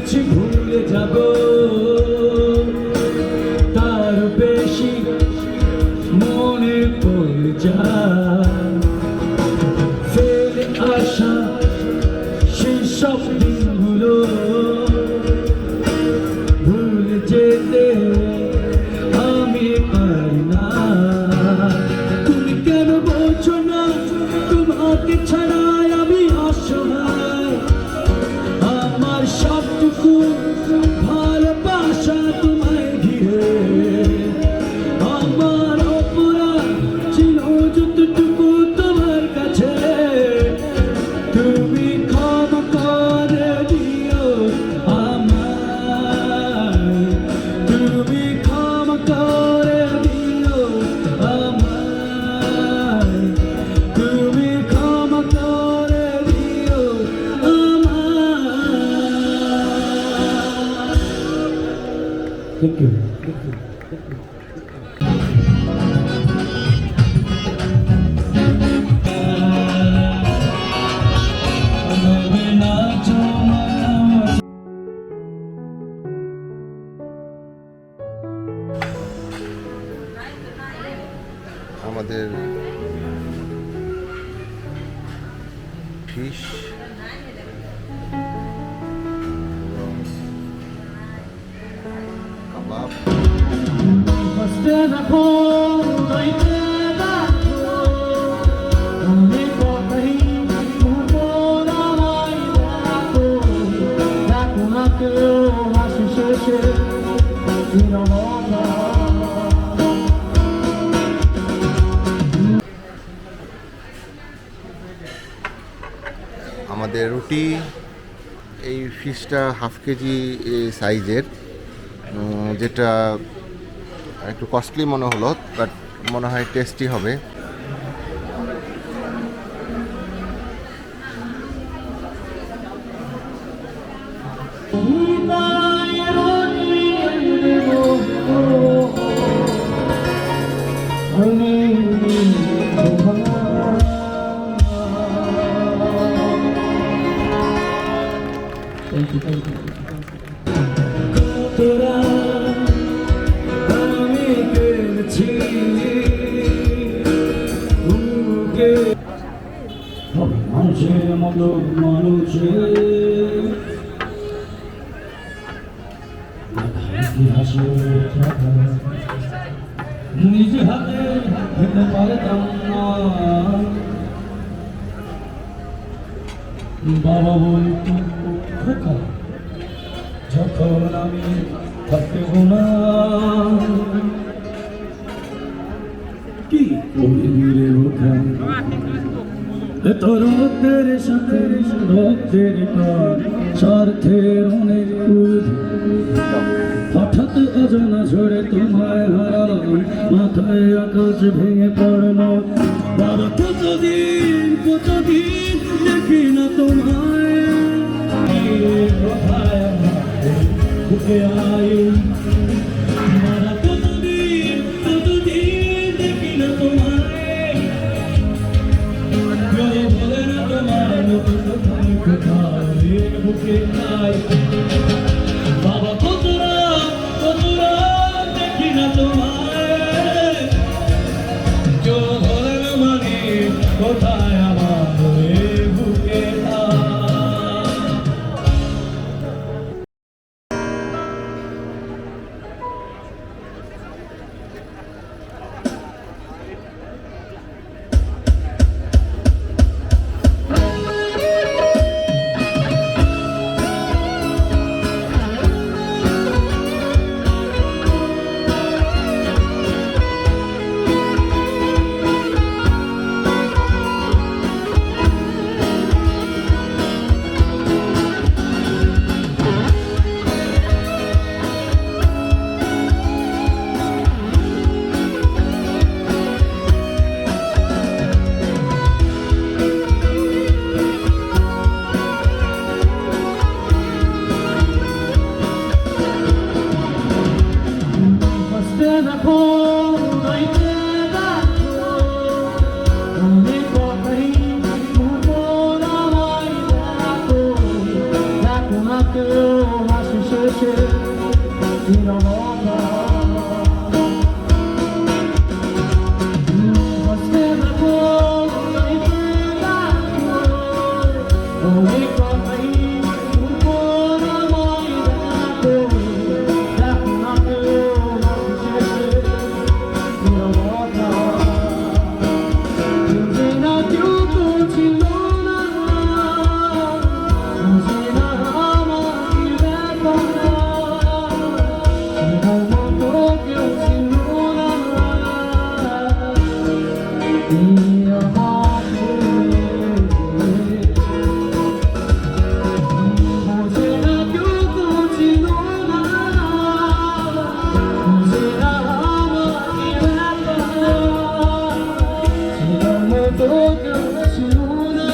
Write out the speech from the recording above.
ভেবেছি ভুলে যাব, তার বেশি মনে পড়ে যায় ফেলে আসা সেসব দিনগুলো ভুলে যেতে আমি পারি না। তুমি কেন বলছো না তোমাকে ছাড়াই আমি অসহায়, আমার সবটুকু ভালোবাসা তোমায় ঘিরে, আমার অপরাধ ছিল যতটুকু তোমার কাছে, তুমি ক্ষমা করে দিও আমায়, তুমি ক্ষমা করে দিও আমায়, তুমি ক্ষমা করে দিও আমায়। Thank you. আমাদের ফিশ কাবাব আমাদের রুটি। এই ফিশটা হাফ কেজি সাইজের, যেটা একটু কস্টলি মনে হলো, বাট মনে হয় টেস্টি হবে। তোরা আমি গেছি মানুষের মতো মানুষের নিজে হাতে খেতে পারতাম না, বাবা বলতো খোকা যখন আমি থাকব না, কি করবি রে বোকা, এত রক্তের সাথে রক্তের কার, স্বার্থের অনেক হঠাৎ অজানা ঝড়ে তোমায় হারালাম, মাথায় আকাশ ভেঙে পড়লো, বাবা কতদিন কতদিন দেখি না তোমায়, কোথায় বুকে আয়, মারা কতদিন কতদিন দেখি না তোমায়, কেউ বলে না তোমার মতো কোথায় কোথায় বুকে আয়, বাবা কতরা কতরা দেখি না তোমায়, কেউ বলে না মানে কোথায় আমার বুকে আয়। শেষে নীরবতা বসে থাকো লাইফে রাখো ওই কথাই উপর আমায় রাখো দেখো না কেউ শেষে নীরবতা বুঝে না কেউ তো ছিল না বুঝে না আমার ব্যাপার সেটার মতো কেউ ছিল না এই আমাকে বুঝে না কেউ তো ছিল না বুঝে না আমার ব্যাপার সেটার মতো কেউ ছিল না